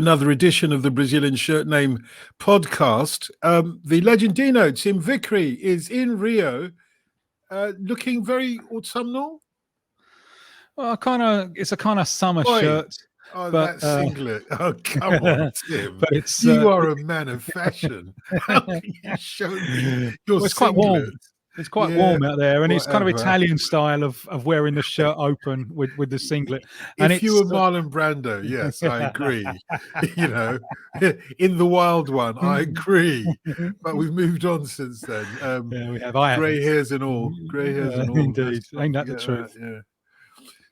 Another edition of the Brazilian Shirt Name podcast. The Legendino, Tim Vickery, is in Rio, looking very autumnal. Well, it's a kind of summer Oi. shirt. Oh, but, that singlet. Oh, come on, Tim. But it's you are a man of fashion. How can you show me your it's quite warm. singlet? It's quite warm out there, and it's kind of whatever. Italian style of wearing the shirt open with the singlet. And If you were Marlon Brando, yes, I agree. In The Wild One, I agree. But we've moved on since then. Yeah, we have. Grey hairs and all. Grey hairs and all. Indeed. Ain't that the truth? Yeah.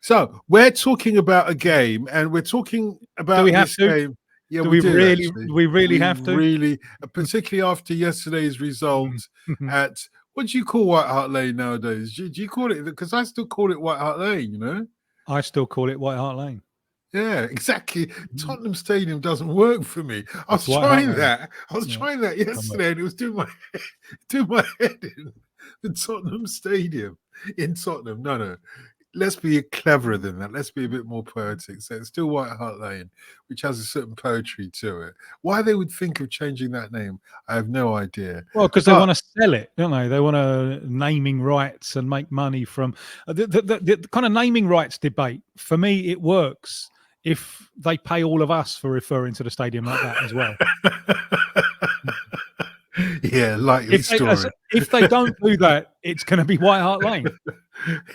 So we're talking about a game, and we're talking about this game. Yeah, we really have to? Really, particularly after yesterday's result at, what do you call White Hart Lane nowadays? Do you call it? Because I still call it White Hart Lane, you know? I still call it White Hart Lane. Yeah, exactly. Tottenham Stadium doesn't work for me. I was trying that yesterday, and it was doing my head in. The Tottenham Stadium in Tottenham. No. Let's be cleverer than that. Let's be a bit more poetic. So it's still White Hart Lane, which has a certain poetry to it. Why they would think of changing that name, I have no idea. Well, because they want to sell it, don't they? They want naming rights and make money from the kind of naming rights debate. For me, it works if they pay all of us for referring to the stadium like that as well. Yeah, likely story. If they don't do that, it's going to be White Hart Lane.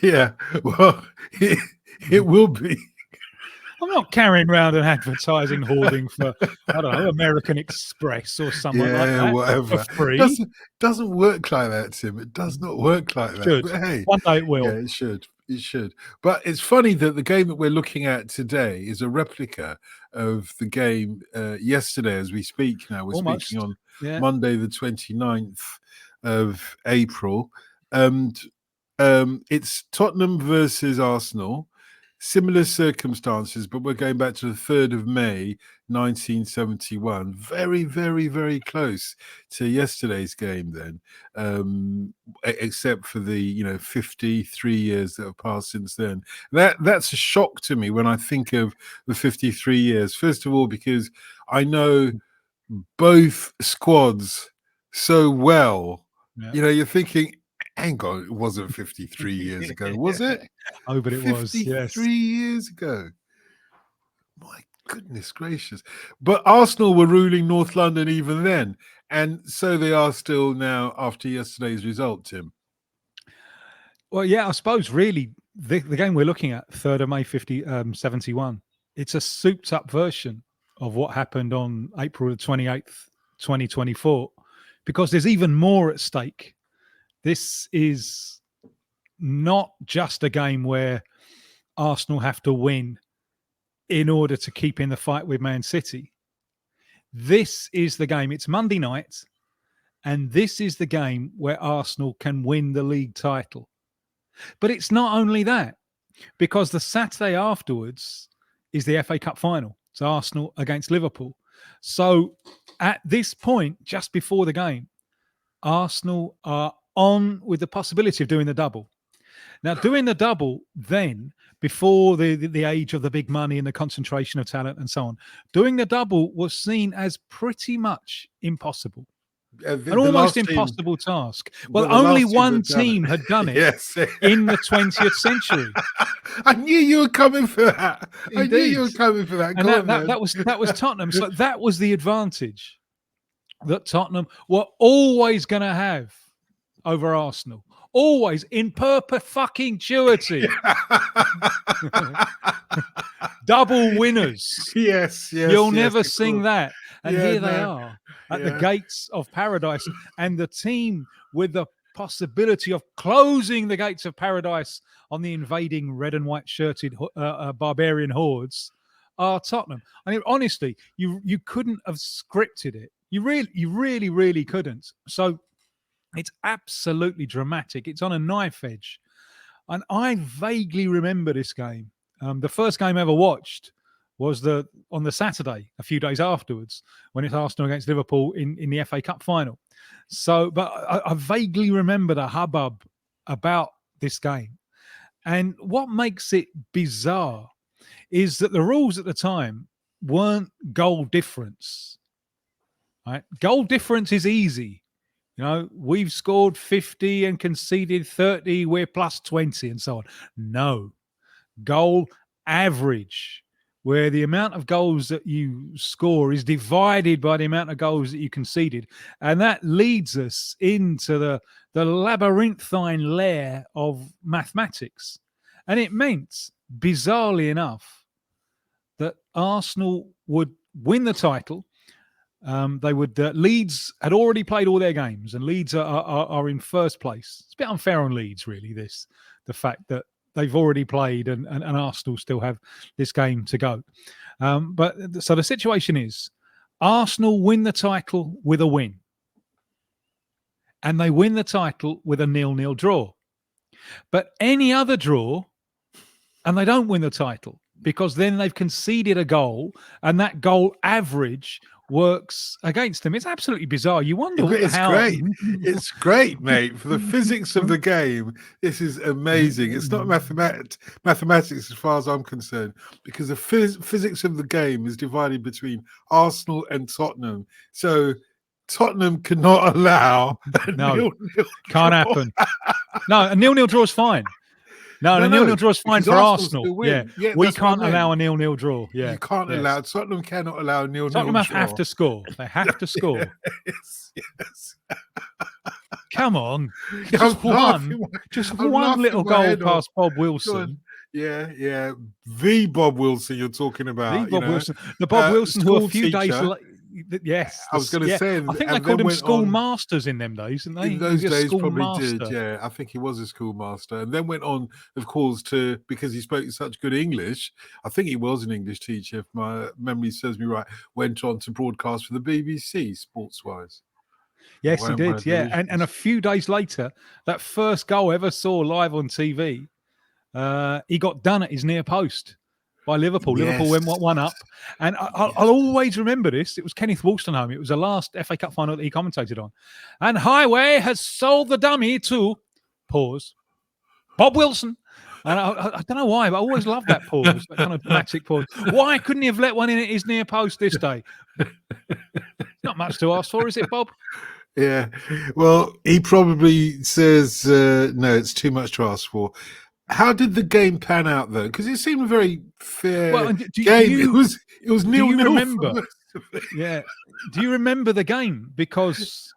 Yeah, well, it will be. I'm not carrying around an advertising hoarding for, I don't know, American Express or something like that. Whatever. For free. Doesn't work like that, Tim. It does not work like that. Should. But hey, one day it will. Yeah, it should. It should. But it's funny that the game that we're looking at today is a replica of the game yesterday as we speak now. We're speaking on Monday, the 29th of April. And it's Tottenham versus Arsenal. Similar circumstances, but we're going back to the 3rd of May, 1971. Very, very, very close to yesterday's game then, except for the 53 years that have passed since then. That's a shock to me when I think of the 53 years. First of all, because I know both squads so well. Yeah. You're thinking, hang on, it wasn't 53 years ago, was it? Oh, but it was, yes. 53 years ago. My goodness gracious. But Arsenal were ruling North London even then, and so they are still now after yesterday's result, Tim. Well, yeah, I suppose really the game we're looking at, 3rd of May 71, it's a souped-up version of what happened on April the 28th, 2024, because there's even more at stake. This is not just a game where Arsenal have to win in order to keep in the fight with Man City. This is the game. It's Monday night, and this is the game where Arsenal can win the league title. But it's not only that, because the Saturday afterwards is the FA Cup final. It's Arsenal against Liverpool. So at this point, just before the game, Arsenal are on with the possibility of doing the double. Now, doing the double then, before the age of the big money and the concentration of talent and so on, doing the double was seen as pretty much impossible. An almost impossible task. Well, only one team had done it in the 20th century. I knew you were coming for that. Indeed. I knew you were coming for that. And that was Tottenham. So that was the advantage that Tottenham were always going to have over Arsenal. Always, in perpetuity. Double winners. Yes. You'll never sing that. And here they are at the gates of paradise. And the team with the possibility of closing the gates of paradise on the invading red and white shirted barbarian hordes are Tottenham. I mean, honestly, you couldn't have scripted it. You really couldn't. So it's absolutely dramatic. It's on a knife edge. And I vaguely remember this game. The first game I ever watched was on the Saturday, a few days afterwards, when it's Arsenal against Liverpool in the FA Cup final. So, but I vaguely remember the hubbub about this game. And what makes it bizarre is that the rules at the time weren't goal difference. Right? Goal difference is easy. We've scored 50 and conceded 30. We're plus 20 and so on. No, goal average, where the amount of goals that you score is divided by the amount of goals that you conceded. And that leads us into the labyrinthine layer of mathematics. And it meant, bizarrely enough, that Arsenal would win the title. Leeds had already played all their games, and Leeds are in first place. It's a bit unfair on Leeds, really, the fact that they've already played and Arsenal still have this game to go. So the situation is Arsenal win the title with a win, and they win the title with a 0-0 draw. But any other draw, and they don't win the title, because then they've conceded a goal, and that goal average works against them. It's absolutely bizarre. You wonder how. Great. It's great, mate. For the physics of the game, this is amazing. It's not mathematics as far as I'm concerned, because the physics of the game is divided between Arsenal and Tottenham. So Tottenham cannot allow a nil-nil can't draw. Happen. No, a 0-0 draw is fine. No, a 0-0 draw is fine for Arsenal. Yeah, we can't allow a 0-0 draw. Yeah, you can't allow. Tottenham cannot allow a 0-0 draw. Tottenham have to score. They have to score. Yes. Come on, just one little goal past Bob Wilson. Yeah. The Bob Wilson you're talking about. The Bob Wilson. The Bob Wilson who a few days later. Yes, I was going to say. I think they called him schoolmasters in them days, didn't they? In those days, probably did. Yeah, I think he was a schoolmaster, and then went on, of course, because he spoke such good English. I think he was an English teacher, if my memory serves me right. Went on to broadcast for the BBC, sports-wise. Yes, he did. Yeah, and a few days later, that first goal I ever saw live on TV, he got done at his near post by Liverpool. Yes. Liverpool went 1 up. And I'll always remember this. It was Kenneth Wolstenholme. It was the last FA Cup final that he commentated on. And Highway has sold the dummy to, pause, Bob Wilson. And I don't know why, but I always loved that pause, that kind of dramatic pause. Why couldn't he have let one in at his near post this day? Not much to ask for, is it, Bob? Yeah. Well, he probably says, no, it's too much to ask for. How did the game pan out, though? Because it seemed a very fair game. It was 0-0. Do you remember? Yeah. Do you remember the game? Because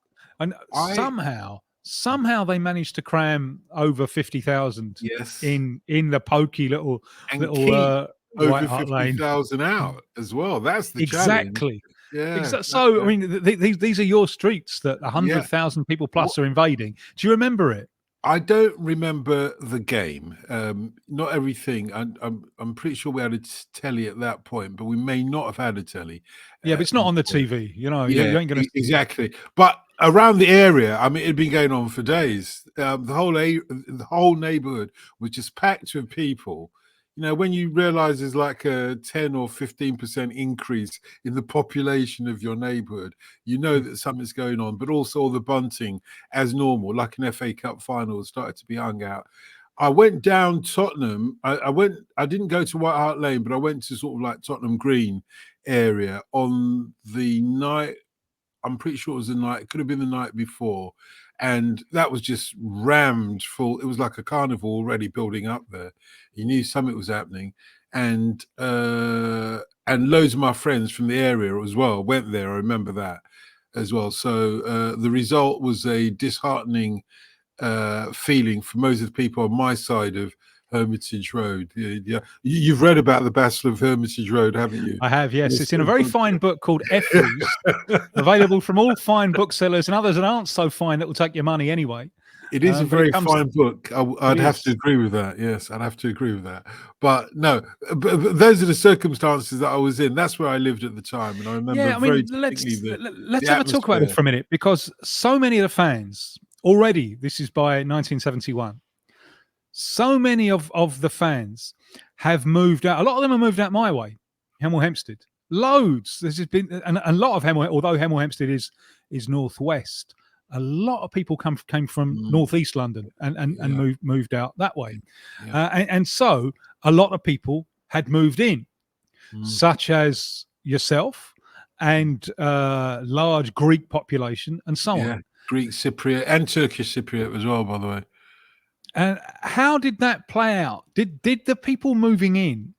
somehow they managed to cram over 50,000 in the pokey little over White Hart Lane. 50,000 out as well. That's the exactly. Challenge. Yeah. So, I mean, these are your streets that 100,000 people plus are invading. Do you remember it? I don't remember the game. Not everything. I'm pretty sure we had a telly at that point, but we may not have had a telly. Yeah, but it's not on the TV. You ain't going to exactly. But around the area, I mean, it'd been going on for days. The whole neighborhood was just packed with people. When you realize there's like a 10 or 15% increase in the population of your neighborhood, you know that something's going on, but also all the bunting as normal, like an FA Cup final, started to be hung out. I went down Tottenham. I didn't go to White Hart Lane, but I went to sort of like Tottenham Green area on the night. I'm pretty sure it was the night, it could have been the night before. And that was just rammed full. It was like a carnival already building up there. You knew something was happening. And loads of my friends from the area as well went there. I remember that as well. So the result was a disheartening feeling for most of the people on my side of Hermitage Road. Yeah. You've read about the Battle of Hermitage Road, haven't you? I have, yes. It's in a very fine book called Effie's, available from all fine booksellers and others that aren't so fine that will take your money anyway. It is a very fine book. I'd have to agree with that. Yes, I'd have to agree with that. But no, but those are the circumstances that I was in. That's where I lived at the time. And I remember let's have a talk about it for a minute, because so many of the fans already, this is by 1971, so many of the fans have moved out. A lot of them have moved out my way, Hemel Hempstead. Loads. There's been a lot of Hemel, although Hemel Hempstead is northwest. A lot of people came from northeast London and moved out that way, and so a lot of people had moved in, such as yourself and large Greek population and so on. Greek Cypriot and Turkish Cypriot as well, by the way. And how did that play out? Did the people moving in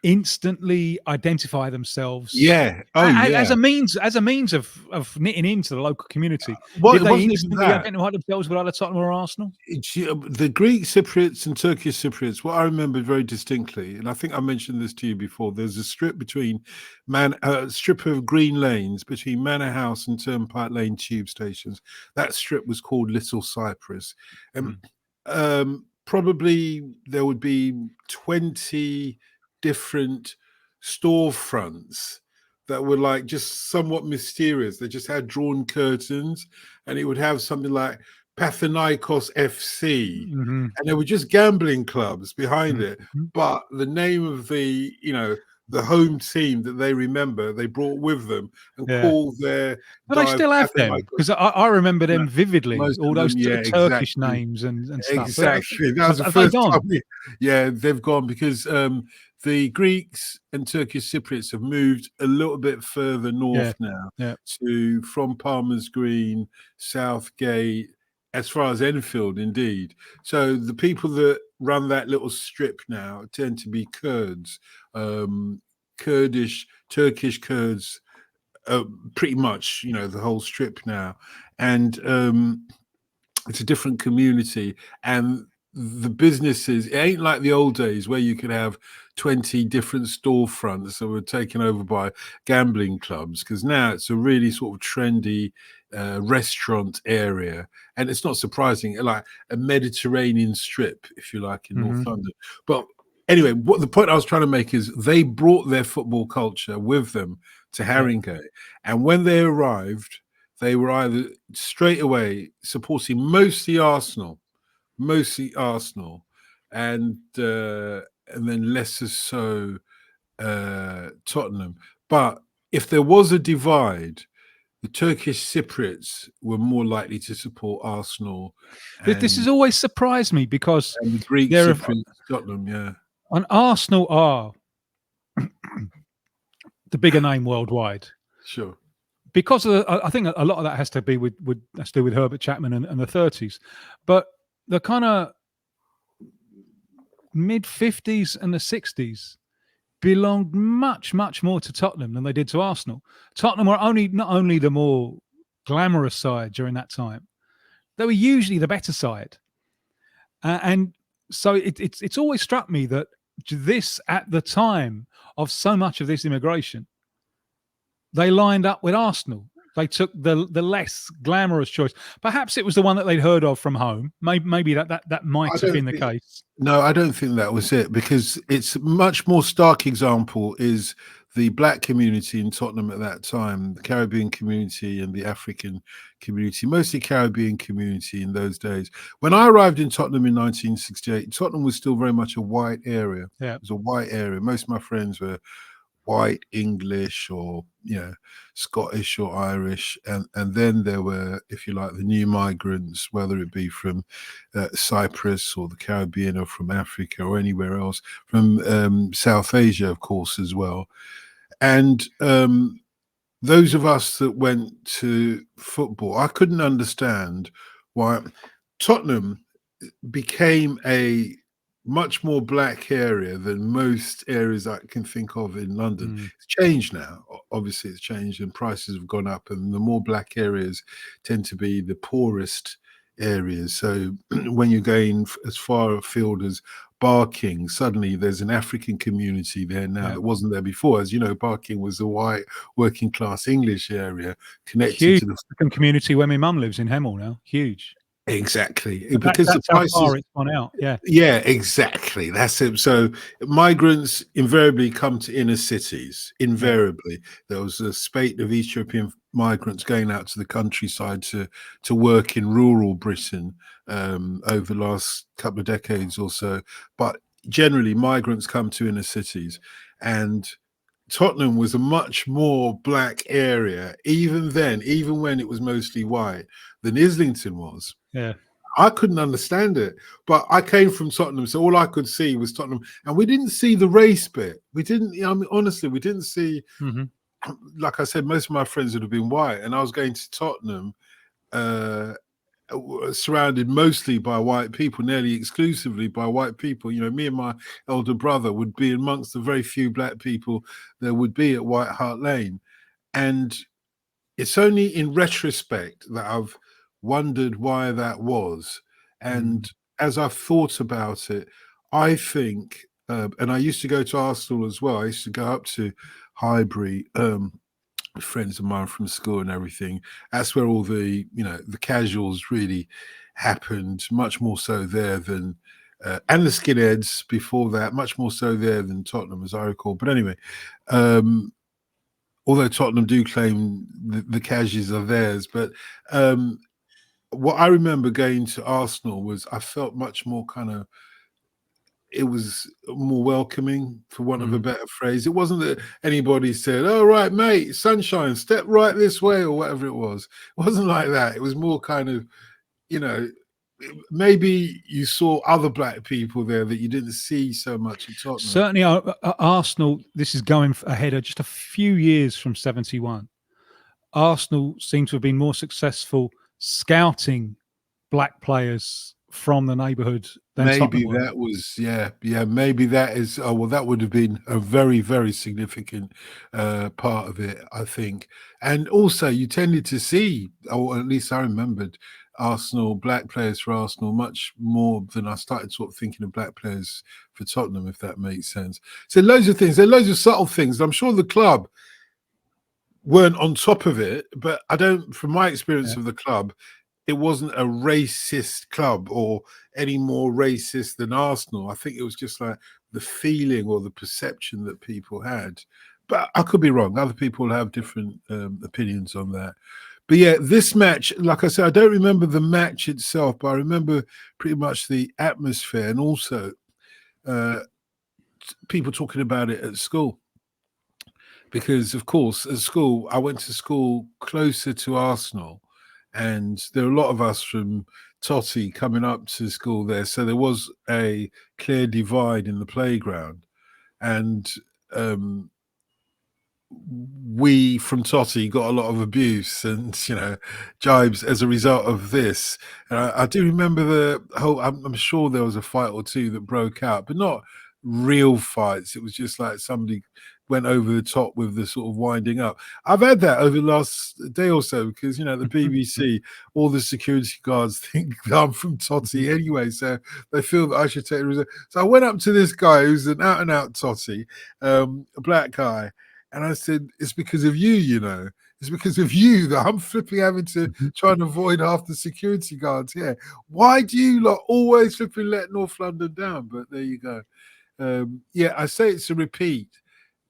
instantly identify themselves? As a means of knitting into the local community. Did they instantly identify themselves with either Tottenham or Arsenal? The Greek Cypriots and Turkish Cypriots, what I remember very distinctly, and I think I mentioned this to you before, there's a strip between strip of green lanes between Manor House and Turnpike Lane tube stations. That strip was called Little Cyprus. Probably there would be 20 different storefronts that were like just somewhat mysterious. They just had drawn curtains, and it would have something like Pathinaikos FC, and there were just gambling clubs behind it. But the name of the home team that they remember, they brought with them and called their. But they still have them, because I remember them vividly. All those Turkish names and stuff. Exactly, that was the first time. They've gone because the Greeks and Turkish Cypriots have moved a little bit further north now, from Palmer's Green, Southgate, as far as Enfield, indeed. So the people that run that little strip now tend to be Kurds, Kurdish, Turkish Kurds, pretty much, the whole strip now. And it's a different community. And the businesses, it ain't like the old days where you could have 20 different storefronts that were taken over by gambling clubs, because now it's a really sort of trendy restaurant area, and it's not surprising, like a Mediterranean strip, if you like, in North London. But anyway, what the point I was trying to make is they brought their football culture with them to Haringey, and when they arrived, they were either straight away supporting mostly Arsenal, and then lesser so Tottenham. But if there was a divide, the Turkish Cypriots were more likely to support Arsenal. This has always surprised me, because the Greek Cypriots, Tottenham, and Arsenal are the bigger name worldwide. Sure. Because I think a lot of that has to do with Herbert Chapman and the 30s, but the kind of mid-50s and the 60s belonged much more to Tottenham than they did to Arsenal. Tottenham were not only the more glamorous side during that time, they were usually the better side, and so it's always struck me that this, at the time of so much of this immigration, they lined up with Arsenal. They took the less glamorous choice. Perhaps it was the one that they'd heard of from home. Maybe that might have been the case. No, I don't think that was it, because it's a much more stark example is the black community in Tottenham at that time, the Caribbean community and the African community, mostly Caribbean community in those days. When I arrived in Tottenham in 1968, Tottenham was still very much a white area. Yeah. It was a white area. Most of my friends were white, English, or Scottish or Irish, and then there were, if you like, the new migrants, whether it be from Cyprus or the Caribbean or from Africa or anywhere else, from South Asia, of course, as well. And those of us that went to football, I couldn't understand why Tottenham became a much more black area than most areas I can think of in London. It's changed now. Obviously, it's changed and prices have gone up, and the more black areas tend to be the poorest areas. So when you're going as far afield as Barking, suddenly there's an African community there now that wasn't there before. As you know, Barking was a white working class English area connected to the African community where my mum lives in Hemel now. Huge. Exactly, because that's how far it's gone out. Yeah, exactly. That's it. So migrants invariably come to inner cities. Invariably, there was a spate of East European migrants going out to the countryside to work in rural Britain over the last couple of decades or so. But generally, migrants come to inner cities, and Tottenham was a much more black area even then, even when it was mostly white, than Islington was. Yeah. I couldn't understand it. But I came from Tottenham, so all I could see was Tottenham, and we didn't see the race bit. We didn't. I mean, honestly, we didn't see. Like I said, most of my friends would have been white, and I was going to Tottenham, surrounded mostly by white people, nearly exclusively by white people. You know, me and my elder brother would be amongst the very few black people there would be at White Hart Lane. And it's only in retrospect that I've wondered why that was. And as I've thought about it, I think, and I used to go to Arsenal as well. I used to go up to Highbury, friends of mine from school and everything. That's where all the, you know, the casuals really happened, much more so there than, and the skinheads before that, much more so there than Tottenham, as I recall. But anyway, although Tottenham do claim the casuals are theirs, but what I remember going to Arsenal was I felt much more kind of, it was more welcoming, for want of a better phrase. It wasn't that anybody said, "Oh, right, mate, sunshine, step right this way," or whatever it was. It wasn't like that. It was more kind of, you know, maybe you saw other black people there that you didn't see so much at Tottenham. Certainly, Arsenal, this is going ahead of just a few years from 71. Arsenal seem to have been more successful scouting black players from the neighbourhood than maybe Tottenham that was maybe that is, oh well, that would have been a very, very significant part of it, I think. And also you tended to see, or at least I remembered, Arsenal, black players for Arsenal much more than I started sort of thinking of black players for Tottenham, if that makes sense. So loads of things, there are loads of subtle things. I'm sure the club weren't on top of it, but I don't, from my experience of the club, it wasn't a racist club or any more racist than Arsenal. I think it was just like the feeling or the perception that people had. But I could be wrong. Other people have different opinions on that. But yeah, this match, like I said, I don't remember the match itself, but I remember pretty much the atmosphere, and also people talking about it at school. Because, of course, at school, I went to school closer to Arsenal, and there are a lot of us from Totty coming up to school there. So there was a clear divide in the playground. And we from Totty got a lot of abuse and, you know, jibes as a result of this. And I do remember the whole, I'm sure there was a fight or two that broke out, but not real fights. It was just like somebody went over the top with the sort of winding up. I've had that over the last day or so because, you know, the BBC, all the security guards think I'm from Totty anyway, so they feel that I should take the. So I went up to this guy who's an out-and-out Totty, a black guy, and I said, "It's because of you, you know. It's because of you that I'm flipping having to try and avoid half the security guards here. Why do you lot always flipping let North London down?" But there you go. Yeah, I say it's a repeat.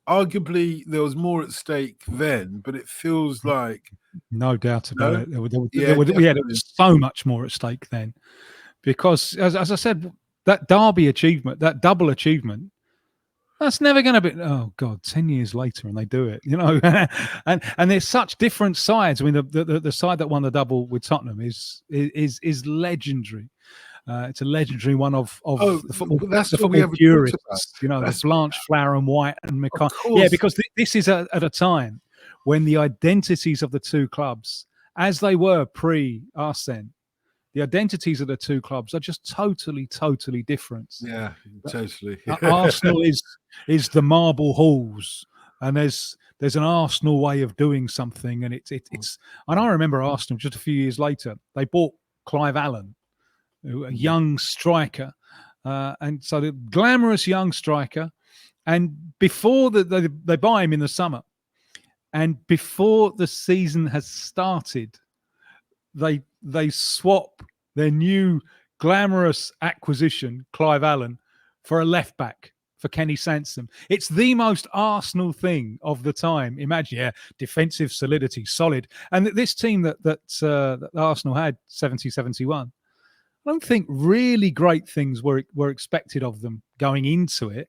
Arguably, there was more at stake then, but it feels like, no doubt about it. There was so much more at stake then, because as I said, that derby achievement, that double achievement, that's never going to be. Oh God, 10 years later, and they do it, you know. and there's such different sides. I mean, the side that won the double with Tottenham is legendary. It's a legendary one of the football. That's the what we football purists, you know, that's the Blanche, Flower, and White, and McCann. Yeah, because this is at a time when the identities of the two clubs, as they were pre-Arsene, the identities of the two clubs are just totally different. Yeah, totally. Arsenal is the marble halls, and there's an Arsenal way of doing something, and it's. And I remember Arsenal just a few years later, they bought Clive Allen, a young striker, and so the glamorous young striker, and before they buy him in the summer, and before the season has started, they swap their new glamorous acquisition, Clive Allen, for a left back, for Kenny Sansom. It's the most Arsenal thing of the time. Imagine, defensive solidity, solid, and this team that Arsenal had 70-71. I don't think really great things were expected of them going into it.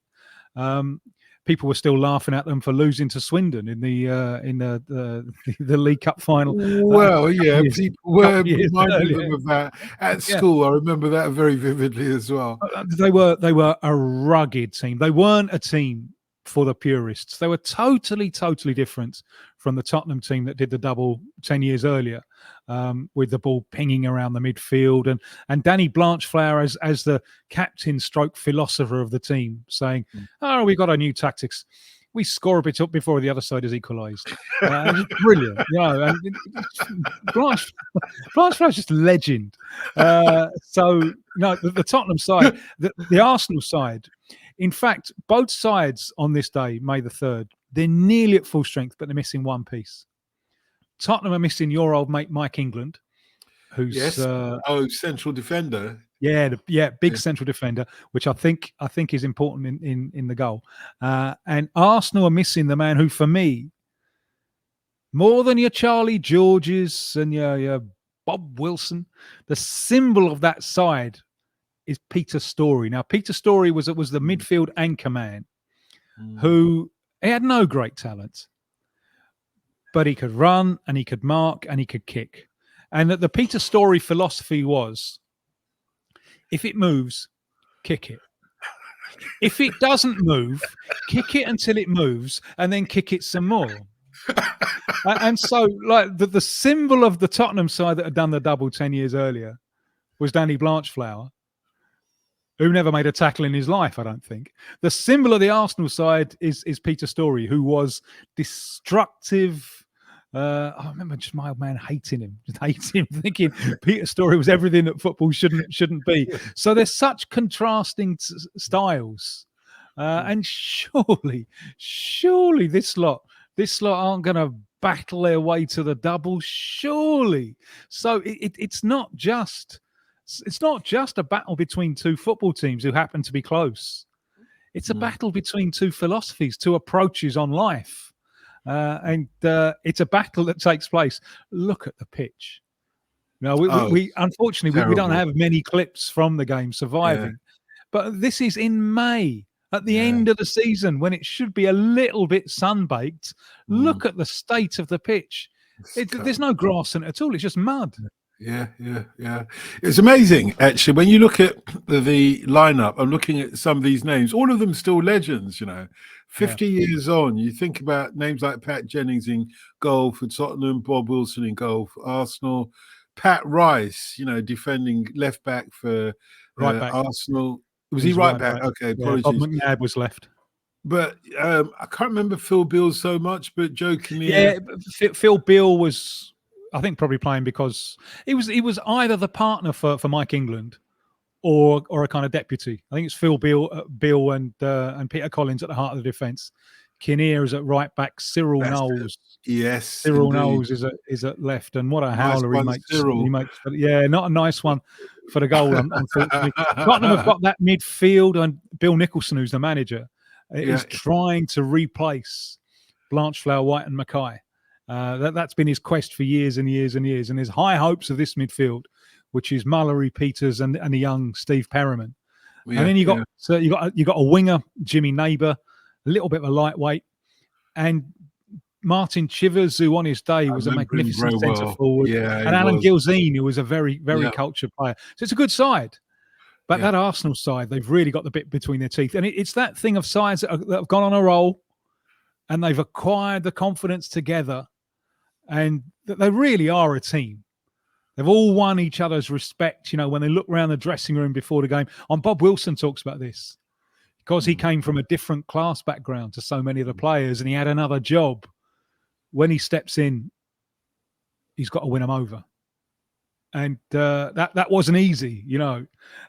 people were still laughing at them for losing to Swindon in the League Cup final. Well, yeah, people were reminding earlier. them of that at school. I remember that very vividly as well. They were a rugged team. They weren't a team for the purists. They were totally different from the Tottenham team that did the double 10 years earlier, with the ball pinging around the midfield, and Danny Blanchflower as the captain stroke philosopher of the team, saying, "Oh, we got our new tactics. We score a bit up before the other side has equalised." It's brilliant, And Blanchflower's just a legend. The Tottenham side, the Arsenal side. In fact, both sides on this day, May the 3rd, they're nearly at full strength, but they're missing one piece. Tottenham are missing your old mate Mike England, who's central defender. Big central defender, which I think is important in the goal. And Arsenal are missing the man who, for me, more than your Charlie Georges and your Bob Wilson, the symbol of that side is Peter Storey. Now, Peter Storey was the midfield anchor man, who he had no great talent, but he could run and he could mark and he could kick. And that the Peter Storey philosophy was, if it moves, kick it. If it doesn't move, kick it until it moves, and then kick it some more. And so, like the symbol of the Tottenham side that had done the double 10 years earlier was Danny Blanchflower, who never made a tackle in his life, I don't think. The symbol of the Arsenal side is Peter Storey, who was destructive. I remember just my old man hating him, thinking Peter Storey was everything that football shouldn't be. So there's such contrasting styles, and surely this lot aren't going to battle their way to the double. Surely, so it's not just a battle between two football teams who happen to be close. It's a battle between two philosophies, two approaches on life. And it's a battle that takes place. Look at the pitch. Now, we unfortunately we don't have many clips from the game surviving, but this is in May at the end of the season when it should be a little bit sunbaked. Look at the state of the pitch. There's no grass in it at all. It's just mud. Yeah. It's amazing, actually, when you look at the lineup. I'm looking at some of these names. All of them still legends, 50 years on. You think about names like Pat Jennings in goal for Tottenham, Bob Wilson in goal for Arsenal, Pat Rice, defending left back for right back. Arsenal. Was he right back? Okay, apologies. Bob McNabb was left. But I can't remember Phil Beale so much, but jokingly. Yeah, Phil Beale was, I think, probably playing because he was either the partner for Mike England or a kind of deputy. I think it's Phil Beale and Peter Collins at the heart of the defence. Kinnear is at right back. Cyril Knowles. Yes, Cyril Knowles is at left, and what a howler he makes. He makes, but not a nice one for the goal, unfortunately. Tottenham have got that midfield, and Bill Nicholson, who's the manager, is trying to replace Blanchflower, White, and Mackay. That's been his quest for years and years and years, and there's high hopes of this midfield, which is Mallory, Peters, and the young Steve Perriman. And then you got a winger, Jimmy Neighbour, a little bit of a lightweight, and Martin Chivers, who on his day was a magnificent centre forward, and Alan Gilzine, who was a very, very cultured player. So it's a good side. But that Arsenal side, they've really got the bit between their teeth. And it's that thing of sides that have gone on a roll, and they've acquired the confidence together, and they really are a team. They've all won each other's respect, when they look around the dressing room before the game. And Bob Wilson talks about this because he came from a different class background to so many of the players, and he had another job. When he steps in, he's got to win them over. And that wasn't easy,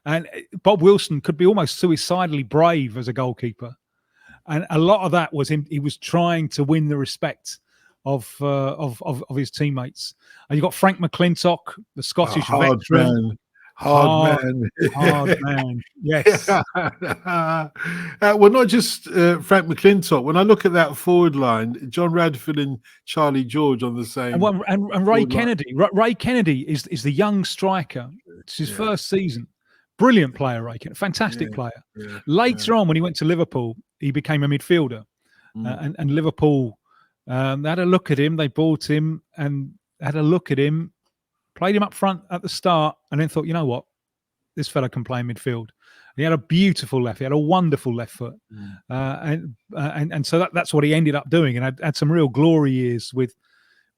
And Bob Wilson could be almost suicidally brave as a goalkeeper. And a lot of that was him. He was trying to win the respect of his teammates. And you got Frank McClintock, the Scottish veteran. Hard man. Yes. Well, not just Frank McClintock. When I look at that forward line, John Radford and Charlie George on the same. And Ray Kennedy. Ray Kennedy is the young striker. It's his first season, Brilliant player, Rakin. Fantastic player. Later on, when he went to Liverpool, he became a midfielder. And Liverpool had a look at him. They bought him and had a look at him, played him up front at the start, and then thought, you know what? This fella can play midfield. He had a beautiful left. He had a wonderful left foot. And so that's what he ended up doing, and had some real glory years with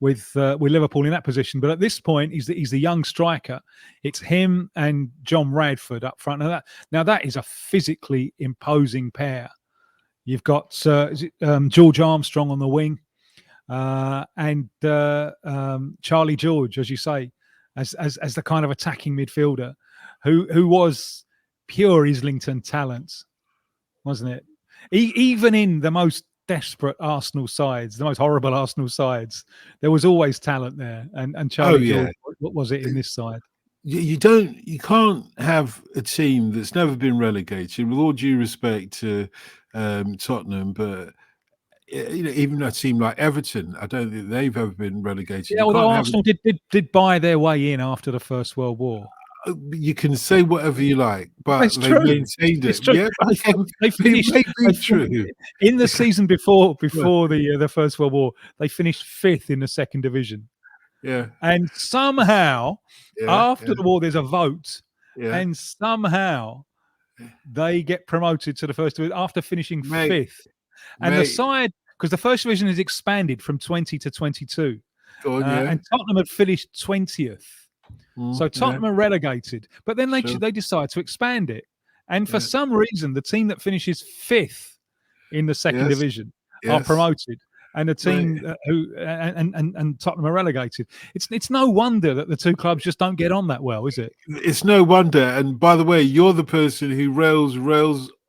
Liverpool in that position. But at this point, he's the young striker. It's him and John Radford up front. Now that is a physically imposing pair. You've got George Armstrong on the wing, and Charlie George, as you say, as the kind of attacking midfielder who was pure Islington talent, wasn't it? Even in the most desperate Arsenal sides, the most horrible Arsenal sides, there was always talent there. And Charlie George, what was it in this side? You can't have a team that's never been relegated, with all due respect to Tottenham, but even a team like Everton, I don't think they've ever been relegated. Yeah, although Arsenal did buy their way in after the First World War. You can say whatever you like, but they maintained it. Yeah, they finished in the season before the First World War. They finished 5th in the second division. Yeah, and somehow after the war, there's a vote, and somehow they get promoted to the first division after finishing 5th. And the side, because the first division is expanded from 20 to 22, and Tottenham had finished 20th. So Tottenham are relegated, but then they decide to expand it, and for some reason, the team that finishes 5th in the second division are promoted, and the team and Tottenham are relegated. It's no wonder that the two clubs just don't get on that well, is it? It's no wonder. And by the way, you're the person who rails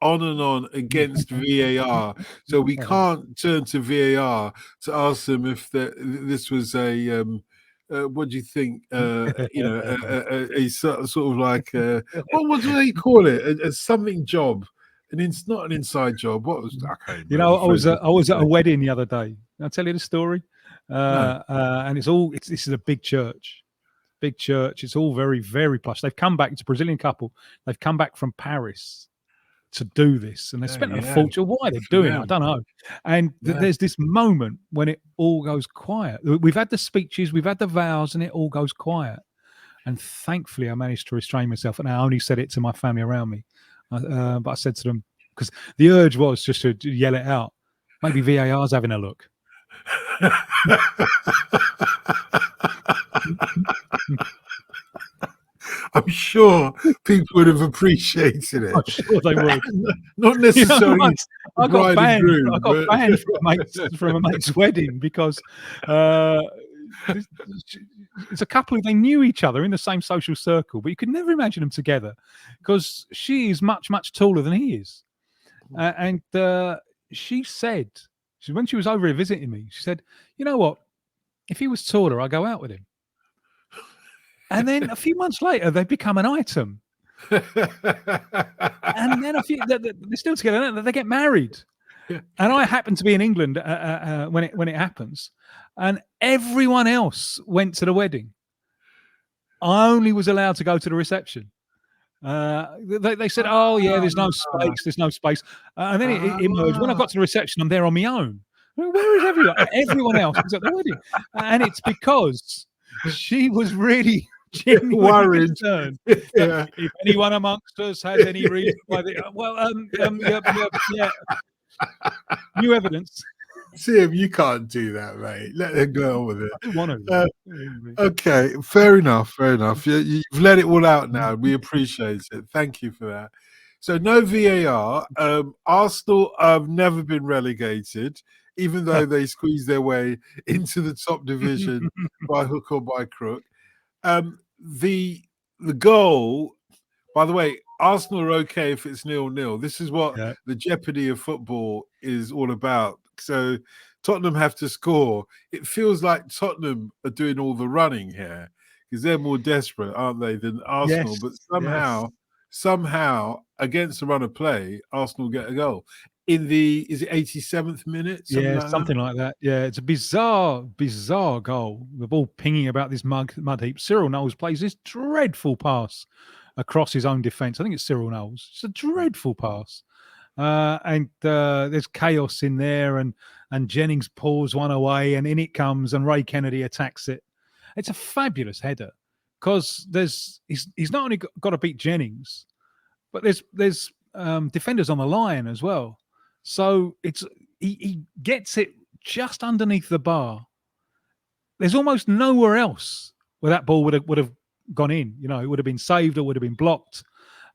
on and on against VAR, so we can't turn to VAR to ask them if this was a. What do you think? A sort of like what do they call it? A something job, and it's not an inside job. What was I was at a wedding the other day. I'll tell you the story. And this is a big church. It's all very, very plush. They've come back. It's a Brazilian couple. They've come back from Paris to do this, and they spent a fortune. Why they're doing it, I don't know. And there's this moment when it all goes quiet. We've had the speeches, we've had the vows, and it all goes quiet. And thankfully, I managed to restrain myself, and I only said it to my family around me. But I said to them, because the urge was just to yell it out. Maybe VAR's having a look. I'm sure people would have appreciated it. I'm sure they would. Not necessarily. I got banned from a mate's wedding because it's a couple. They knew each other in the same social circle, but you could never imagine them together because she is much, much taller than he is. And she said, when she was over here visiting me, she said, "You know what? If he was taller, I'd go out with him." And then a few months later, they become an item. And then they're still together. They get married. And I happened to be in England when it happens. And everyone else went to the wedding. I only was allowed to go to the reception. They said, "Oh yeah, there's no space." And then it emerged. When I got to the reception, I'm there on my own. Where is everyone? Everyone else was at the wedding, and it's because she was really genuinely worried. Concerned. If anyone amongst us has any reason why new evidence. Tim, you can't do that, mate. Let them go on with it. I do want to. Okay, fair enough. You've let it all out now. We appreciate it. Thank you for that. So no VAR. Arsenal have never been relegated, even though they squeezed their way into the top division by hook or by crook. The goal, by the way, Arsenal are okay if it's 0-0. This is what the jeopardy of football is all about. So Tottenham have to score. It feels like Tottenham are doing all the running here because they're more desperate, aren't they, than Arsenal? But somehow, against the run of play, Arsenal get a goal. Is it 87th minute? Something like that. Yeah, it's a bizarre goal. The ball pinging about this mud heap. Cyril Knowles plays this dreadful pass across his own defence. I think it's Cyril Knowles. It's a dreadful pass. And there's chaos in there, and Jennings pulls one away, and in it comes, and Ray Kennedy attacks it. It's a fabulous header because he's not only got to beat Jennings, but there's defenders on the line as well. So he gets it just underneath the bar. There's almost nowhere else where that ball would have gone in. It would have been saved or would have been blocked.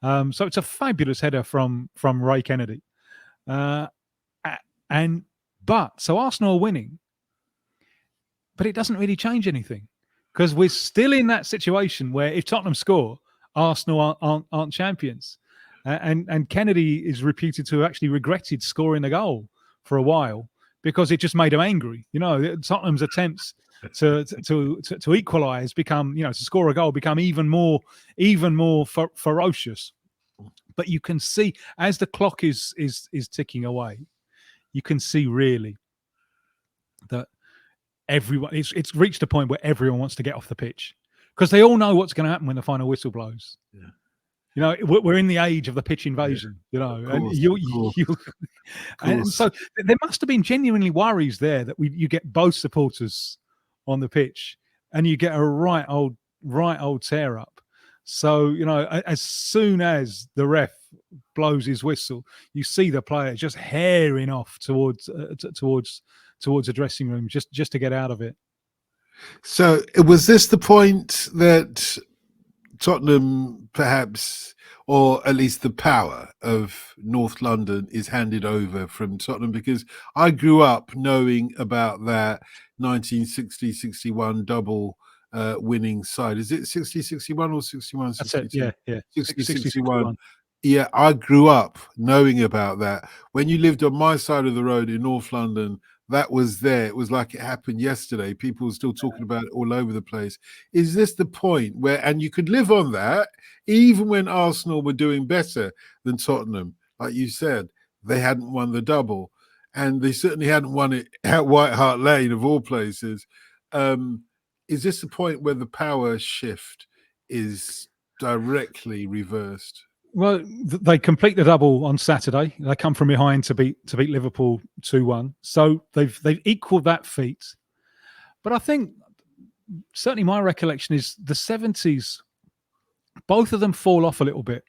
So it's a fabulous header from Ray Kennedy. So Arsenal are winning, but it doesn't really change anything because we're still in that situation where if Tottenham score, Arsenal aren't champions. And Kennedy is reputed to have actually regretted scoring the goal for a while because it just made him angry. Tottenham's attempts to equalise become, to score a goal become even more ferocious. But you can see as the clock is ticking away, you can see really that everyone it's reached a point where everyone wants to get off the pitch because they all know what's going to happen when the final whistle blows. Yeah. We're in the age of the pitch invasion. And and so there must have been genuinely worries there that you get both supporters on the pitch and you get a right old tear up. So, as soon as the ref blows his whistle, you see the player just herring off towards the dressing room just to get out of it. So was this the point that Tottenham perhaps, or at least the power of North London is handed over from Tottenham? Because I grew up knowing about that 1960-61 double winning side. Is it 60-61 or 61-62? That's it, yeah. 60-61. Yeah, I grew up knowing about that. When you lived on my side of the road in North London, that was there. It was like it happened yesterday. People were still talking about it all over the place. Is this the point where, and you could live on that, even when Arsenal were doing better than Tottenham, like you said, they hadn't won the double, and they certainly hadn't won it at White Hart Lane of all places. Is this the point where the power shift is directly reversed? Well, they complete the double on Saturday. They come from behind to beat Liverpool 2-1. So they've equalled that feat. But I think certainly my recollection is the 70s, both of them fall off a little bit,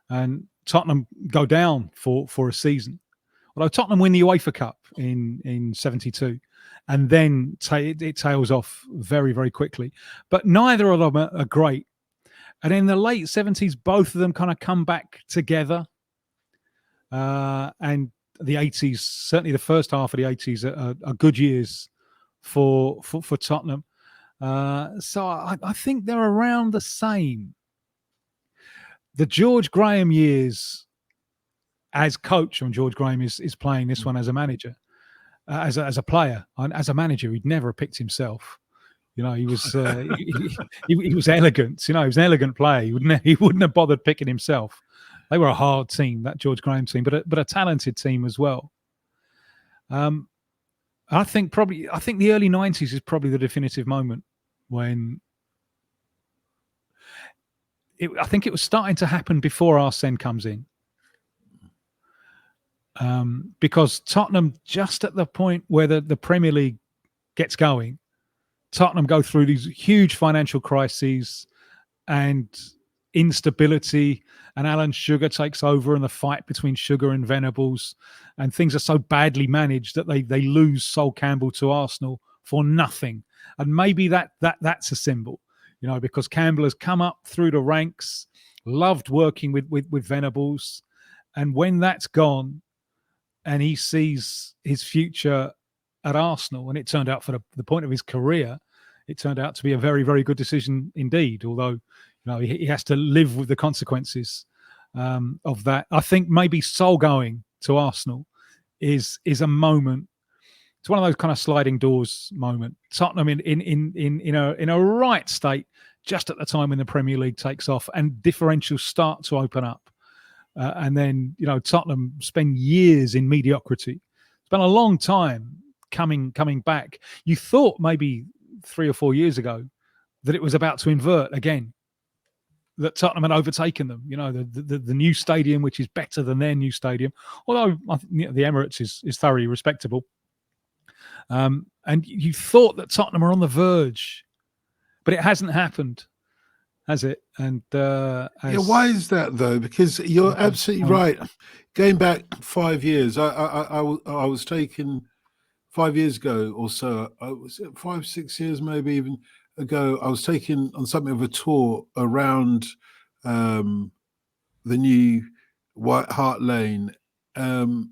and Tottenham go down for a season. Although Tottenham win the UEFA Cup in 72, and then it tails off very, very quickly. But neither of them are great. And in the late 70s, both of them kind of come back together. And the 80s, certainly the first half of the 80s, are good years for Tottenham. So I think they're around the same. The George Graham years as coach, and George Graham is playing this one as a manager, as a player. And as a manager, he'd never have picked himself. He was he was elegant. He was an elegant player. He wouldn't have bothered picking himself. They were a hard team, that George Graham team, but a talented team as well. I think the early 90s is probably the definitive moment when I think it was starting to happen before Arsene comes in. Because Tottenham, just at the point where the Premier League gets going, Tottenham go through these huge financial crises and instability, and Alan Sugar takes over, and the fight between Sugar and Venables, and things are so badly managed that they lose Sol Campbell to Arsenal for nothing. And maybe that's a symbol, because Campbell has come up through the ranks, loved working with Venables, and when that's gone, and he sees his future at Arsenal, and it turned out for the point of his career, it turned out to be a very, very good decision indeed. Although, he has to live with the consequences of that. I think maybe Sol going to Arsenal is a moment. It's one of those kind of sliding doors moment. Tottenham in a right state just at the time when the Premier League takes off and differentials start to open up, and then Tottenham spend years in mediocrity. It's been a long time coming back. You thought maybe 3 or 4 years ago that it was about to invert again. that Tottenham had overtaken them. You know, the new stadium, which is better than their new stadium. Although I think, the Emirates is thoroughly respectable. And you thought that Tottenham are on the verge, but it hasn't happened, has it? And why is that though? Because you're absolutely right. Going back 5 years, I was taken 5 years ago or so. Was it 5, 6 years, maybe even ago? I was taken on something of a tour around the new White Hart Lane, and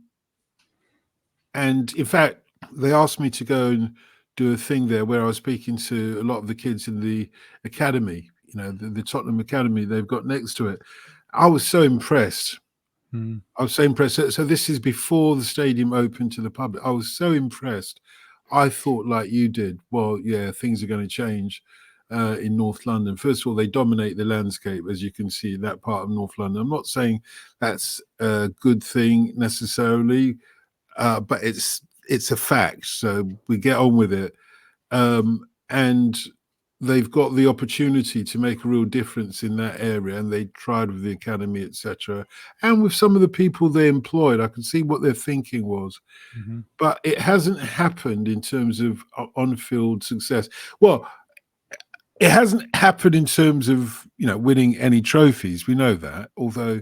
in fact, they asked me to go and do a thing there where I was speaking to a lot of the kids in the academy. You know, the Tottenham Academy they've got next to it. I was so impressed. I was so impressed. So this is before the stadium opened to the public. I was so impressed. I thought, like you did, well, yeah, things are going to change in North London. First of all, they dominate the landscape, as you can see, that part of North London. I'm not saying that's a good thing necessarily, but it's a fact. So we get on with it. And they've got the opportunity to make a real difference in that area, and they tried with the academy, etc., and with some of the people they employed. I could see what their thinking was, but it hasn't happened in terms of on-field success. Well, it hasn't happened in terms of winning any trophies. We know that, although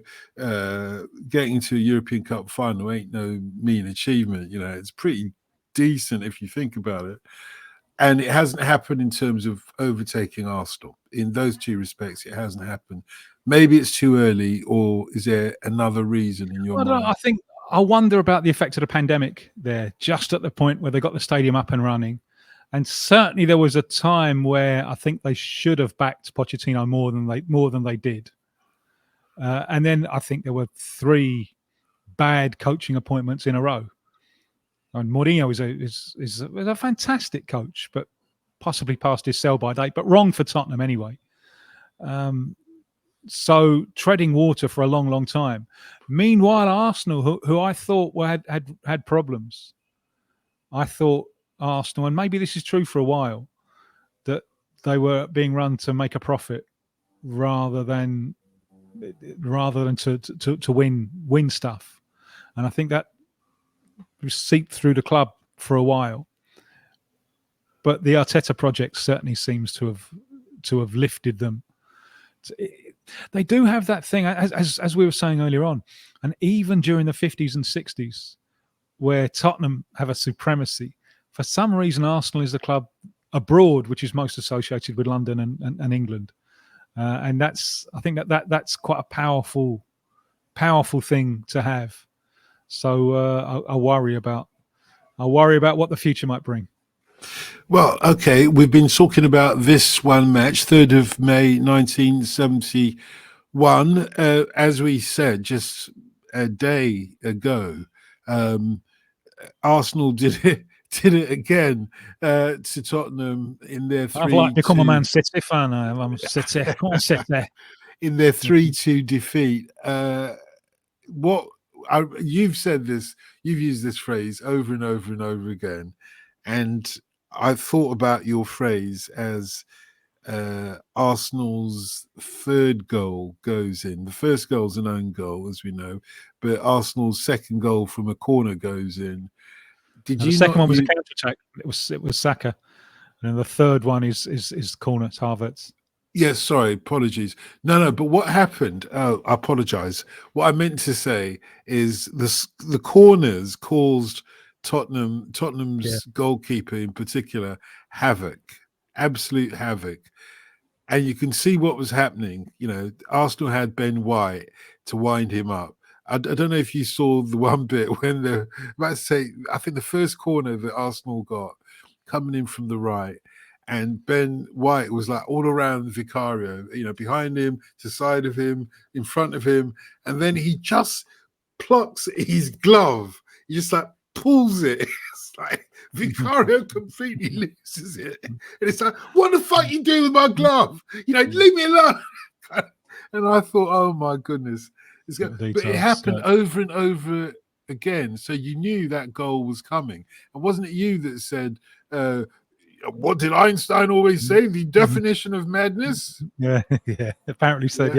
getting to a European Cup final ain't no mean achievement. It's pretty decent if you think about it. And it hasn't happened in terms of overtaking Arsenal. In those two respects, it hasn't happened. Maybe it's too early, or is there another reason in your mind? I wonder about the effect of the pandemic there, just at the point where they got the stadium up and running. And certainly there was a time where I think they should have backed Pochettino more than they did. And then I think there were 3 bad coaching appointments in a row. And Mourinho is a fantastic coach, but possibly past his sell-by date, but wrong for Tottenham anyway. So treading water for a long, long time. Meanwhile, Arsenal, who I thought had problems, I thought Arsenal, and maybe this is true for a while, that they were being run to make a profit rather than to win stuff. And I think that seeped through the club for a while. But the Arteta project certainly seems to have lifted them. They do have that thing, as we were saying earlier on, and even during the 50s and 60s, where Tottenham have a supremacy. For some reason, Arsenal is the club abroad which is most associated with London and England, and I think that's quite a powerful thing to have. So I worry about what the future might bring. Well, okay, we've been talking about this one match, 3rd of May 1971. As we said just a day ago, Arsenal did it again to Tottenham in their 3-2. I'd like to become a Man City fan. I'm City. Come on, City. In their 3-2 defeat. You've said this, you've used this phrase over and over and over again, and I've thought about your phrase as Arsenal's 3rd goal goes in. The first goal's an own goal, as we know, but Arsenal's 2nd goal from a corner goes in. The second one was a counter attack. It was Saka, and the 3rd one is corner. It's Havertz. Yes, sorry, apologies. No, but what happened? Oh, I apologise. What I meant to say is the corners caused Tottenham's goalkeeper in particular havoc, absolute havoc. And you can see what was happening. Arsenal had Ben White to wind him up. I don't know if you saw the one bit when I think the first corner that Arsenal got coming in from the right, and Ben White was like all around Vicario, behind him, to the side of him, in front of him, and then he just plucks his glove. He just like pulls it. It's like Vicario completely loses it, and it's like, what the fuck you do with my glove? Leave me alone. And I thought, oh my goodness, but it happened over and over again. So you knew that goal was coming, and wasn't it you that said, what did Einstein always say? The definition of madness? Yeah. Apparently said,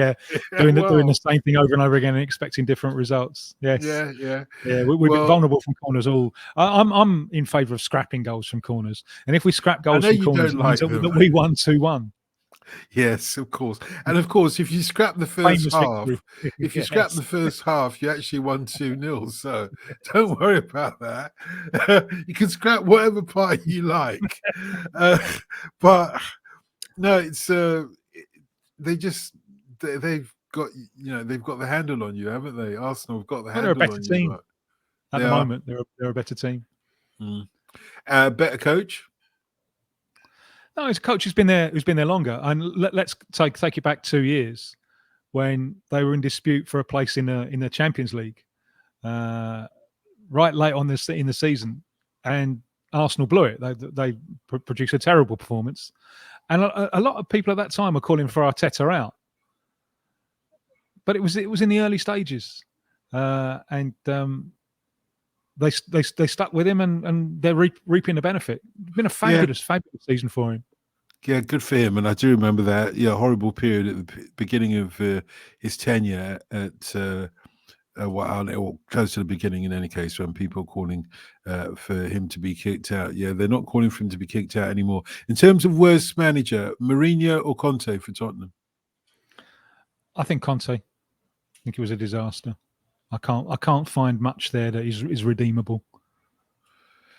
doing the same thing over and over again and expecting different results. Yes. Yeah. We've been vulnerable from corners all. I'm in favour of scrapping goals from corners, and if we scrap goals from corners, it means that we won 2-1. Yes, of course. And of course, if you scrap the first half, you actually won 2-0. So don't worry about that. You can scrap whatever part you like. But no, it's they've got the handle on you, haven't they? Arsenal have got the handle on you. They're a better team at the moment. They're a better team. Better coach. No, his coach who's been there longer. And let's take it back 2 years when they were in dispute for a place in the Champions League, right late on in the season, and Arsenal blew it. They produced a terrible performance, and a lot of people at that time were calling for Arteta out. But it was in the early stages, and they stuck with him, and they're reaping the benefit. It's been a fabulous season for him. Yeah, good for him. And I do remember that horrible period at the beginning of his tenure at or close to the beginning in any case, when people are calling for him to be kicked out. Yeah, they're not calling for him to be kicked out anymore. In terms of worst manager, Mourinho or Conte for Tottenham? I think Conte. I think he was a disaster. I can't find much there that is redeemable.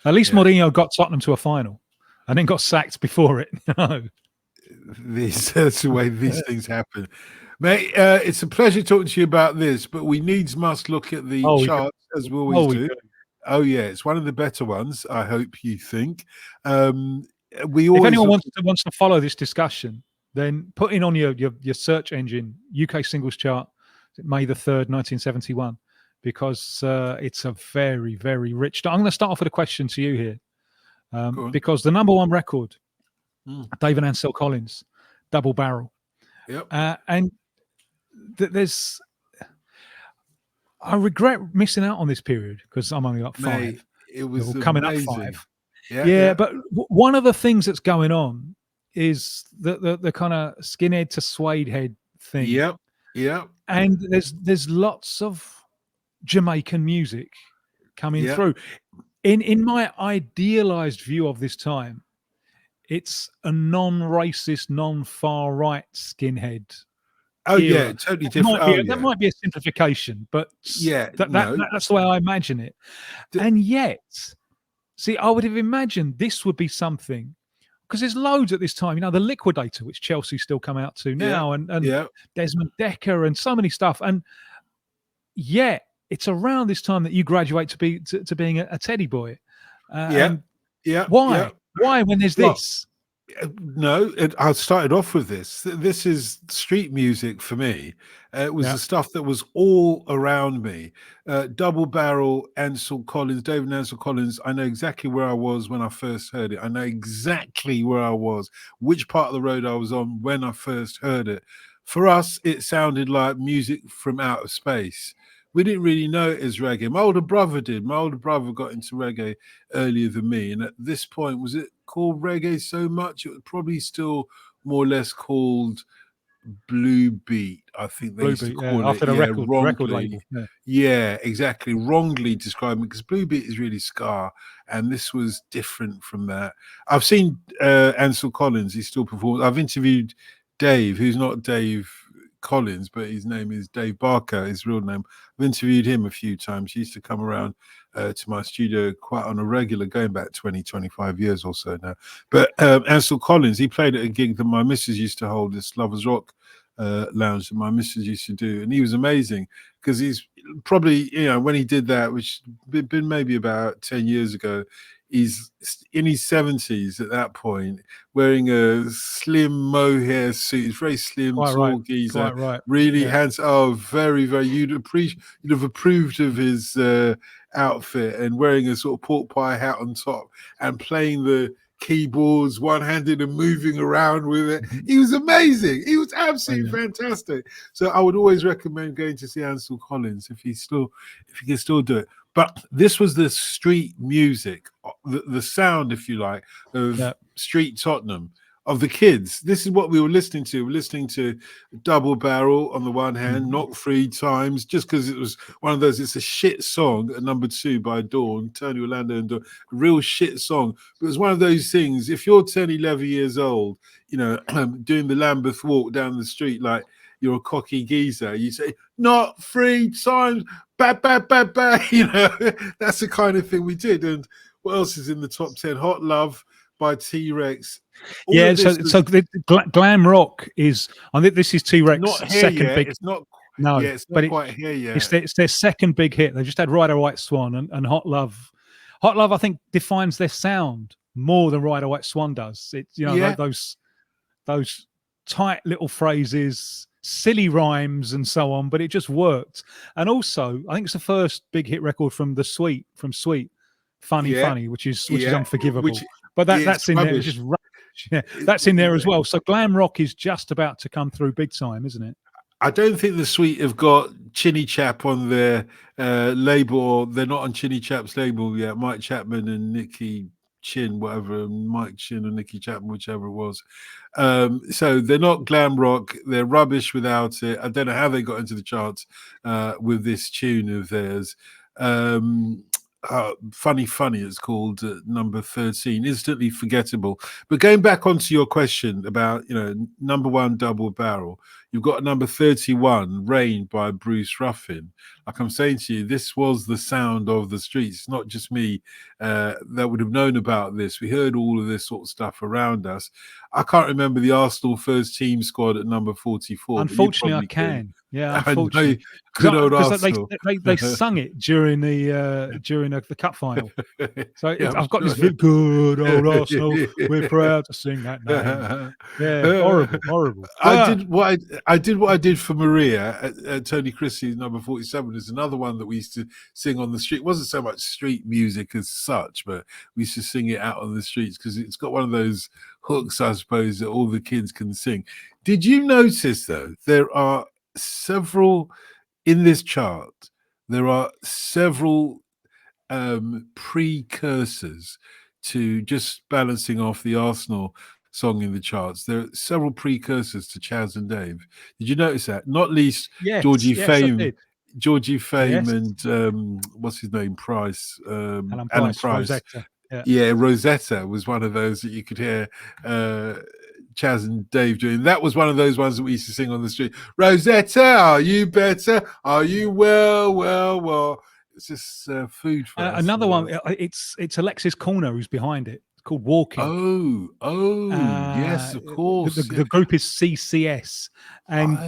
At least Mourinho got Tottenham to a final and then got sacked before it. No. That's the way these things happen. Mate, it's a pleasure talking to you about this, but we must look at the charts as we always do. Oh, yeah, it's one of the better ones, I hope you think. If anyone wants to follow this discussion, then put in on your search engine UK singles chart, May the 3rd, 1971, because it's a very, very rich. I'm going to start off with a question to you here, because the number one record, David Ansel Collins, double barrel. Yep. And there's, I regret missing out on this period because I'm only up 5. Mate, it was coming amazing. up 5. Yeah. But one of the things that's going on is the kind of skinhead to suede head thing. Yep. And there's lots of Jamaican music coming through. In my idealized view of this time, it's a non-racist, non-far right skinhead. Oh era. Yeah, totally different. That might be a simplification, but that's the way I imagine it. And yet, see, I would have imagined this would be something, because there's loads at this time. The Liquidator, which Chelsea still come out to now, and Desmond Decker, and so many stuff. And it's around this time that you graduate to being a teddy boy. Why? Why when there's this? No, I started off with this. This is street music for me. It was the stuff that was all around me. Double barrel, Ansel Collins, David Ansel Collins. I know exactly where I was when I first heard it. I know exactly where I was, which part of the road I was on when I first heard it. For us, it sounded like music from outer space. We didn't really know it as reggae. My older brother did. My older brother got into reggae earlier than me. And at this point, was it called reggae so much? It was probably still more or less called blue beat. I think they used to call it. After the record label. Yeah, exactly. Wrongly describing it, because blue beat is really ska. And this was different from that. I've seen Ansel Collins. He still performs. I've interviewed Dave, who's not Dave Collins, but his name is Dave Barker, his real name. I've interviewed him a few times. He used to come around to my studio quite on a regular, going back 25 years or so now. But Ansel Collins, he played at a gig that my missus used to hold, this Lovers Rock lounge that my missus used to do, and he was amazing, because he's probably, when he did that, which been maybe about 10 years ago, he's in his 70s at that point, wearing a slim mohair suit. He's very slim, tall geezer, really handsome. Oh, very, very. You'd have approved of his outfit, and wearing a sort of pork pie hat on top, and playing the keyboards one-handed and moving around with it. He was amazing. He was absolutely fantastic. So I would always recommend going to see Ansel Collins if he can still do it. But this was the street music, the sound, if you like, of street Tottenham, of the kids. This is what we were listening to. We're listening to Double Barrel on the one hand, Knock 3 Times, just because it was one of those. It's a shit song at number 2 by Dawn, Tony Orlando and Dawn. A real shit song. But it was one of those things. If you're 10, 11 years old, you know, doing the Lambeth walk down the street like you're a cocky geezer, you say, Not 3 times, bat, bat, bat, bat. You know, that's the kind of thing we did. And what else is in the top 10? Hot Love by T-Rex. Yeah, so the glam rock is. I think this is T-Rex's second big. It's not. No, yeah, it's not quite here yet. It's their second big hit. They just had Ride a White Swan and Hot Love. Hot Love, I think, defines their sound more than Ride a White Swan does. It's like those tight little phrases, silly rhymes, and so on. But it just worked. And also, I think it's the first big hit record from Sweet, Funny, which is unforgivable. But that's in there. It's just rubbish. Yeah, that's in there as well. So glam rock is just about to come through big time, isn't it? I don't think the Sweet have got Chinny Chap on their label, or they're not on Chinny Chap's label yet. Mike Chapman and Nicky Chin, whatever, Mike Chin and Nicky Chapman, whichever it was. So they're not glam rock. They're rubbish without it. I don't know how they got into the charts with this tune of theirs. Funny it's called, number 13, instantly forgettable. But going back onto your question about, number 1 Double Barrel, you've got number 31, Rain by Bruce Ruffin. Like I'm saying to you, this was the sound of the streets. Not just me that would have known about this. We heard all of this sort of stuff around us. I can't remember the Arsenal first team squad at number 44. Unfortunately, I can. Yeah, unfortunately. Good old Arsenal. They sung it during the cup final. So I've got this good old Arsenal. We're proud to sing that name. Yeah, horrible. I did what I did for Maria at Tony Christie's number 47. Is another one that we used to sing on the street. It wasn't so much street music as such, but we used to sing it out on the streets because it's got one of those hooks, I suppose, that all the kids can sing. Did you notice, though, there are several in this chart? There are several precursors to just balancing off the Arsenal song in the charts. There are several precursors to Chaz and Dave. Did you notice that? Not least Georgie Fame. Georgie Fame and what's his name? Price. Alan Price. Rosetta. Rosetta was one of those that you could hear Chaz and Dave doing. That was one of those ones that we used to sing on the street. Rosetta, are you better? Are you well? It's just food for us. Another one. It's Alexis Corner who's behind it. It's called Walking. Yes, of course. The group is CCS, and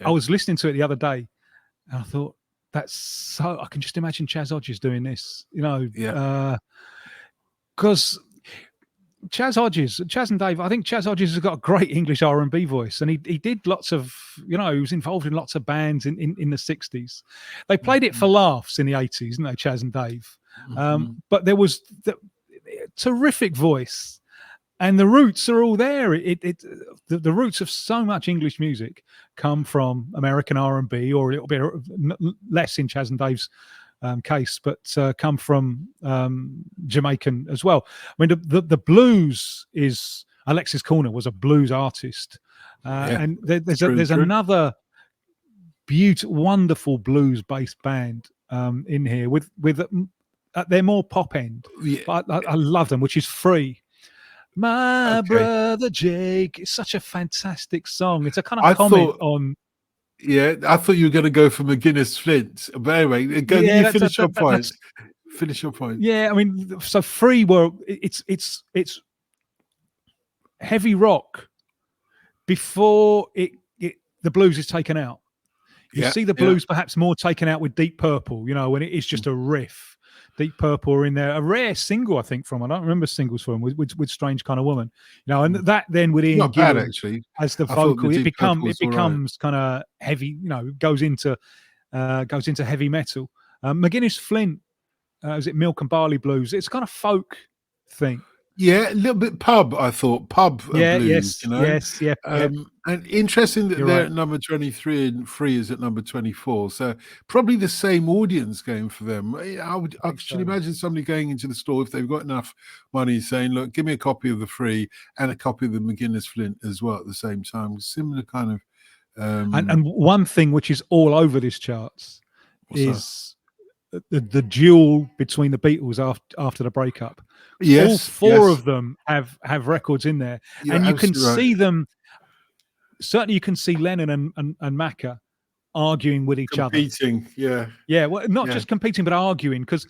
I was listening to it the other day, and I thought, that's so. I can just imagine Chaz Hodges doing this, because Chaz and Dave. I think Chaz Hodges has got a great English R&B voice, and he did lots of, he was involved in lots of bands in the 60s. They played it for laughs in the 80s, didn't they, Chaz and Dave? But there was the terrific voice. And the roots are all there. The roots of so much English music come from American R&B, or a little bit less in Chaz and Dave's case, but come from Jamaican as well. I mean, the blues is Alexis Corner was a blues artist, and there's another wonderful blues-based band in here with at their more pop end. But I love them, which is Free. My brother Jake. It's such a fantastic song. It's a kind of comment on. Yeah, I thought you were going to go for McGuinness Flint. But anyway, finish your point. Finish your point. Yeah, I mean, so Free it's heavy rock before the blues is taken out. You see the blues perhaps more taken out with Deep Purple, when it is just a riff. Deep Purple are in there. A rare single, I think, I don't remember singles from with Strange Kind of Woman, and that then with Ian Gillan actually as the vocal, it becomes kind of heavy, goes into heavy metal. McGuinness Flint, is it Milk and Barley Blues? It's kind of folk thing. Yeah, a little bit pub, I thought, pub Yeah, blues, yes, yes, yeah, yeah. And interesting that You're they're right. at number 23 and Free is at number 24. So probably the same audience going for them. I think should so. imagine somebody going into the store if they've got enough money saying, look, give me a copy of the Free and a copy of the McGuinness Flint as well at the same time. Similar kind of And one thing which is all over this charts what's that? is the duel between the Beatles after the breakup. All Yes, four yes. of them have records in there, You're and you can absolutely right. see them. Certainly, you can see Lennon and Macca arguing with each other. Competing, yeah. Yeah, well, not Yeah. just competing, but arguing, because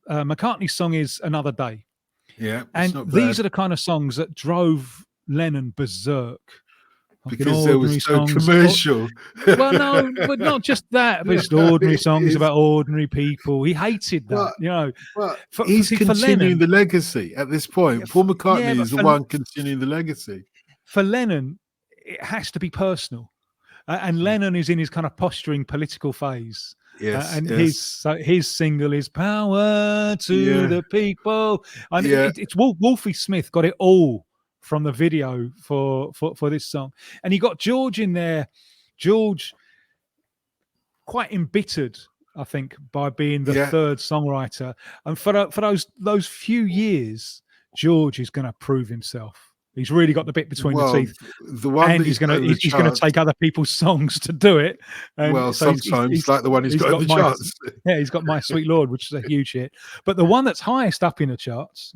McCartney's song is Another Day. Yeah, it's And not bad. these are the kind of songs that drove Lennon berserk. Fucking Because they were ordinary so songs. commercial. Well, no, but not just that, but just ordinary songs about ordinary people. He hated that, But For, he's for continuing Lennon, the legacy at this point. Paul McCartney but is the one continuing the legacy. For Lennon, it has to be personal. And Lennon is in his kind of posturing political phase. Yes, And yes. his single is "Power to the People," and it's Wolfie Smith got it all from the video for this song, and he got George in there. George quite embittered, I think, by being the third songwriter, and for those few years, George is going to prove himself. He's really got the bit between the teeth. The one and that he's gonna take other people's songs to do it. And well, so sometimes like the one he's got in the charts. Yeah, he's got My Sweet Lord, which is a huge hit. But the one that's highest up in the charts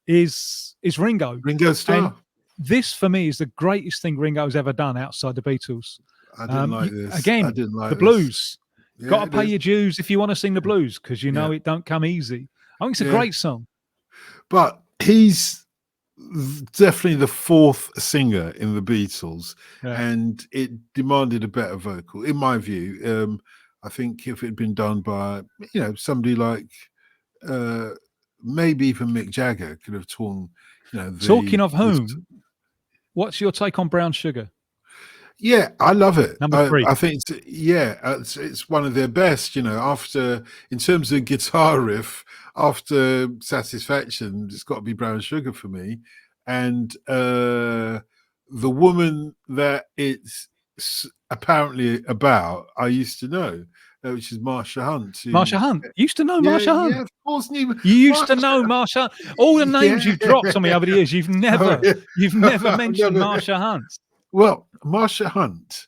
is Ringo. Ringo Starr. And this for me is the greatest thing Ringo's ever done outside the Beatles. I didn't like this. Again, I didn't like the this. Blues. Yeah, Got to pay your dues if you want to sing the blues, because it don't come easy. I think it's a great song. But he's definitely the fourth singer in the Beatles, and it demanded a better vocal, in my view. I think if it had been done by somebody like maybe even Mick Jagger could have torn. Talking of whom, what's your take on Brown Sugar? Yeah, I love it. Number 3. I think it's one of their best. After in terms of guitar riff, after Satisfaction, it's got to be Brown Sugar for me. And the woman that it's apparently about, I used to know, which is Marsha Hunt. Marsha Hunt used to know Marsha Hunt. Yeah, of course. You used to know Marsha. All the names you've dropped on me over the years, you've never mentioned Marsha Hunt. Well, Marsha Hunt,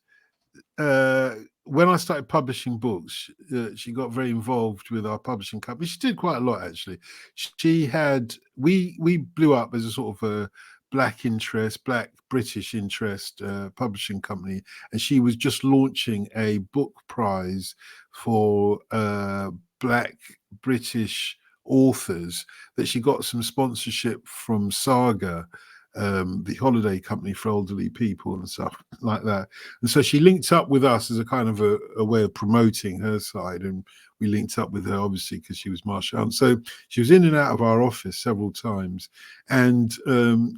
when I started publishing books, she got very involved with our publishing company. She did quite a lot, actually. We blew up as a sort of a Black British interest publishing company, and she was just launching a book prize for Black British authors that she got some sponsorship from Saga, the holiday company for elderly people and stuff like that. And so she linked up with us as a kind of a way of promoting her side. And we linked up with her, obviously, because she was Marsha Hunt. So she was in and out of our office several times. And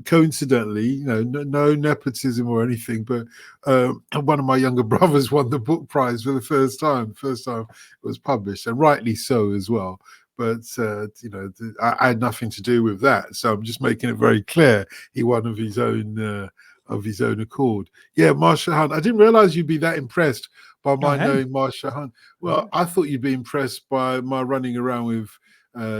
coincidentally, no nepotism or anything, but one of my younger brothers won the book prize for the first time. First time it was published, and rightly so as well. But I had nothing to do with that, so I'm just making it very clear he won of his own accord. Yeah, Marsha Hunt. I didn't realize you'd be that impressed by my knowing Marsha Hunt. Well, I thought you'd be impressed by my running around with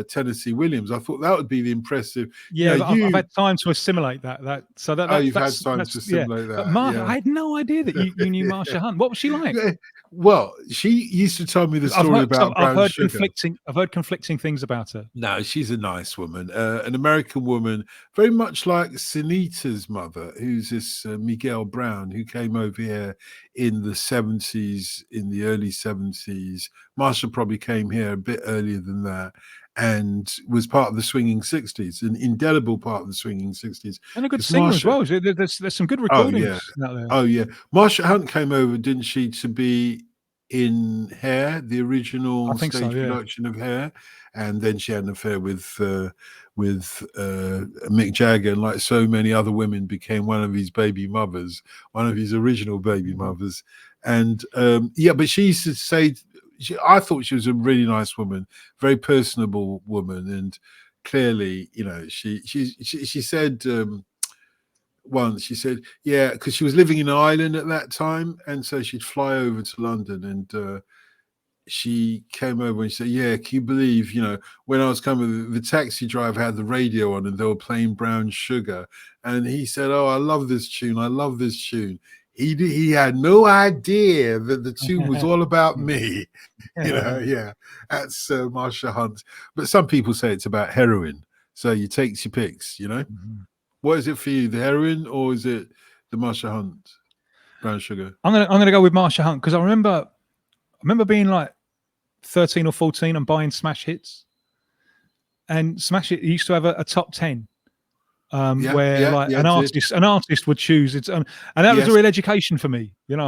Tennessee Williams. I thought that would be the impressive. Yeah, I've had time to assimilate that. You've had time to assimilate that. But I had no idea that you knew Marsha Hunt. What was she like? Well, she used to tell me the story about Brown Sugar. I've heard conflicting things about her. No, she's a nice woman, an American woman, very much like Sunita's mother, who's this Miguel Brown, who came over here in the 70s, in the early 70s. Marsha probably came here a bit earlier than that, and was part of the swinging 60s, an indelible part of the swinging 60s. And a good singer as well. There's some good recordings out there. Oh, yeah. Marsha Hunt came over, didn't she, to be in Hair, the original stage production of Hair. And then she had an affair with Mick Jagger, and like so many other women, became one of his baby mothers, one of his original baby mothers. And but she used to say, I thought she was a really nice woman, very personable woman, and clearly, she said once, she said, yeah, because she was living in Ireland at that time, and so she'd fly over to London, and she came over and she said, yeah, can you believe, when I was coming, the taxi driver had the radio on and they were playing Brown Sugar. And he said, oh, I love this tune. I love this tune. He had no idea that the tune was all about me. Yeah, that's Marsha Hunt. But some people say it's about heroin. So you take your picks, Mm-hmm. What is it for you, the heroin or is it the Marsha Hunt, Brown Sugar? I'm gonna go with Marsha Hunt because I remember being like 13 or 14 and buying smash hits, and smash hit used to have a top 10 where like an artist would choose its own, and that was a real education for me, and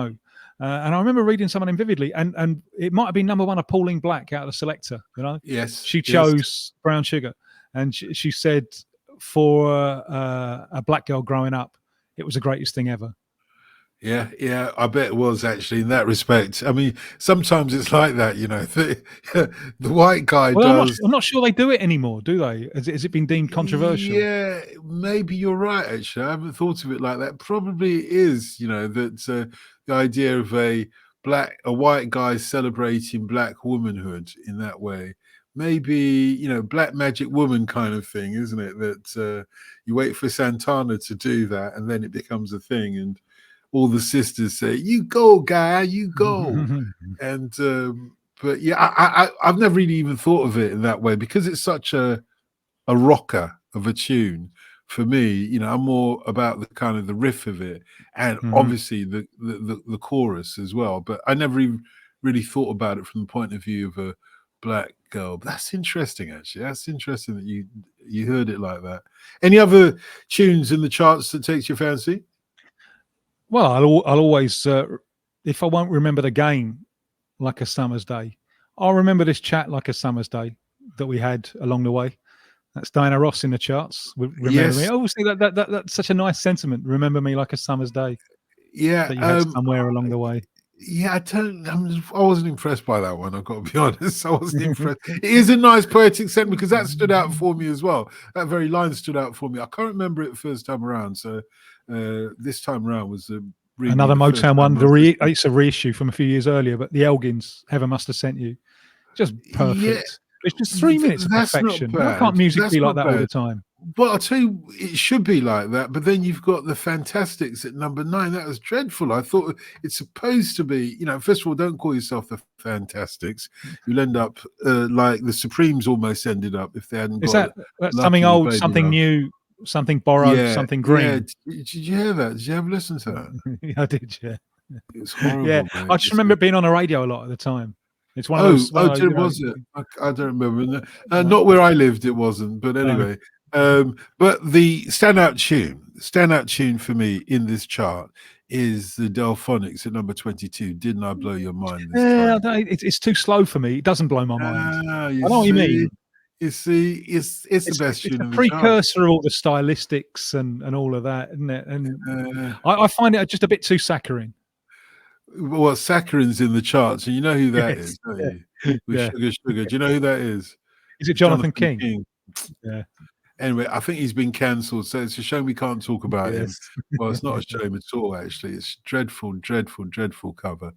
I remember reading some of them vividly, and it might have been number one of Pauline Black out of the selector, Yes, she chose Brown Sugar, and she said for a black girl growing up it was the greatest thing ever. Yeah, I bet it was actually in that respect. I mean, sometimes it's like that, the white guy does. I'm not sure they do it anymore, do they? Has it been deemed controversial? Yeah, maybe you're right, actually. I haven't thought of it like that. Probably it is, that the idea of a white guy celebrating black womanhood in that way. Maybe, Black Magic Woman kind of thing, isn't it? That you wait for Santana to do that and then it becomes a thing. And all the sisters say, you go, guy, you go. And but yeah, I've never really even thought of it in that way because it's such a rocker of a tune. For me, I'm more about the kind of the riff of it and obviously the chorus as well. But I never even really thought about it from the point of view of a black girl. But that's interesting, actually. That's interesting that you heard it like that. Any other tunes in the charts that takes your fancy? Well, I'll always, if I won't remember the game like a summer's day, I'll remember this chat like a summer's day that we had along the way. That's Diana Ross in the charts. Remember me. Oh, see, that's such a nice sentiment. Remember me like a summer's day. Yeah, that you had somewhere along the way. Yeah, I wasn't impressed by that one. I've got to be honest. I wasn't impressed. It is a nice poetic sentiment because that stood out for me as well. That very line stood out for me. I can't remember it the first time around. So this time around was really another Motown one. It's a reissue from a few years earlier, but the Elgins, Heaven Must Have Sent You. Just perfect. Yeah, it's just 3 minutes of perfection. Why can't music be like that all the time? Well, I'll tell you, it should be like that. But then you've got the Fantastics at number 9. That was dreadful. I thought it's supposed to be, first of all, don't call yourself the Fantastics. You'll end up like the Supremes almost ended up if they hadn't got that's something old, something new, something borrowed, something green. Yeah. Did you hear that? Did you ever listen to that? I did, yeah. It was horrible. Yeah, I just remember it being on the radio a lot at the time. It's one of those. Was it? I don't remember. Not where I lived, it wasn't. But anyway, but the standout tune for me in this chart is the Delphonics at number 22. Didn't I blow your mind this time? It's too slow for me. It doesn't blow my mind. I know what you mean. You see, it's the best tune. It's a precursor of all the stylistics and all of that, isn't it? And I find it just a bit too saccharine. Well, saccharin's in the charts, and you know who that is, don't you? With Sugar. Do you know who that is? Is it Jonathan King? Yeah. Anyway, I think he's been cancelled, so it's a shame we can't talk about him. Well, it's not a shame at all, actually. It's dreadful, dreadful, dreadful cover.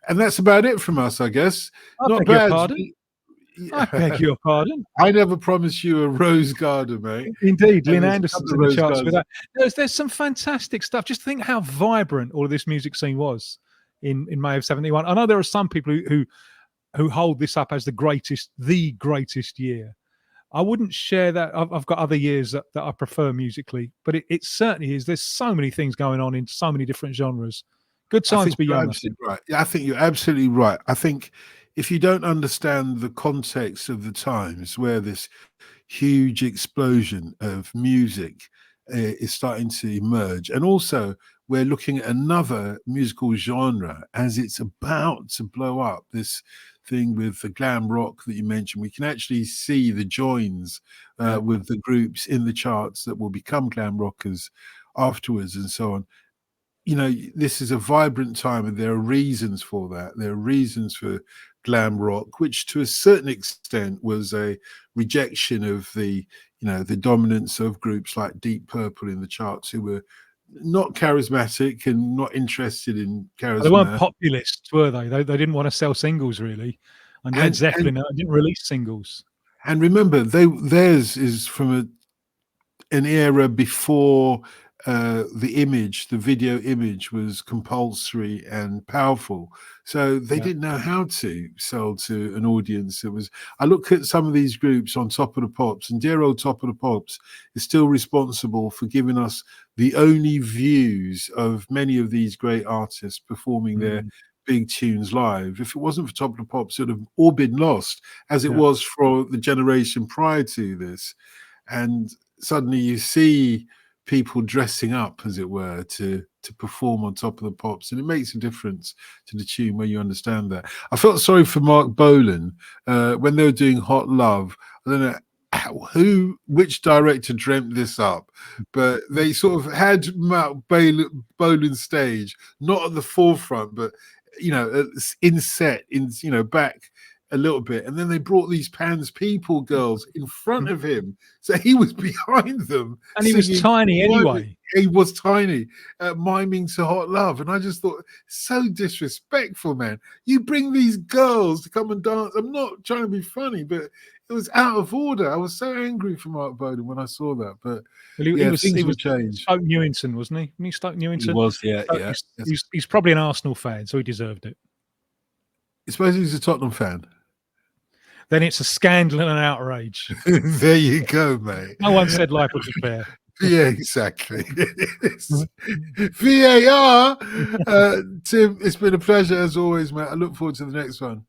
And that's about it from us, I guess. Not bad. I beg your pardon. I never promised you a rose garden, mate. Indeed, Lynn Anderson's in the charts with that. There's some fantastic stuff. Just think how vibrant all of this music scene was in May of 71. I know there are some people who hold this up as the greatest year. I wouldn't share that. I've got other years that I prefer musically, but it certainly is. There's so many things going on in so many different genres. Good time to be young. Right. Yeah, I think you're absolutely right. I think if you don't understand the context of the times where this huge explosion of music is starting to emerge, and also we're looking at another musical genre as it's about to blow up, this thing with the glam rock that you mentioned, we can actually see the joins with the groups in the charts that will become glam rockers afterwards and so on. This is a vibrant time and there are reasons for that. There are reasons for glam rock, which to a certain extent was a rejection of the the dominance of groups like Deep Purple in the charts, who were not charismatic and not interested in charisma. They weren't populists, were they? They didn't want to sell singles really, and Led Zeppelin didn't release singles. And remember, theirs is from an era before the video image was compulsory and powerful. So they didn't know how to sell to an audience. I look at some of these groups on Top of the Pops, and dear old Top of the Pops is still responsible for giving us the only views of many of these great artists performing their big tunes live. If it wasn't for Top of the Pops, it would have all been lost, as it was for the generation prior to this. And suddenly you see people dressing up, as it were, to perform on Top of the Pops, and it makes a difference to the tune when you understand that. I felt sorry for Mark Bolan when they were doing Hot Love. I don't know which director dreamt this up, but they sort of had Mark Bolan's stage not at the forefront, but in set, back a little bit, and then they brought these Pans People girls in front of him, so he was behind them, and he was tiny anyway. He was tiny, miming to Hot Love, and I just thought, so disrespectful, man. You bring these girls to come and dance. I'm not trying to be funny, but it was out of order. I was so angry for Mark Bolan when I saw that. But he was Stoke Newington, wasn't he? Wasn't he Stoke Newington? He was, He's probably an Arsenal fan, so he deserved it. I suppose he's a Tottenham fan. Then it's a scandal and an outrage. There you go, mate. No one said life was fair. Yeah, exactly. VAR. Tim, it's been a pleasure as always, mate. I look forward to the next one.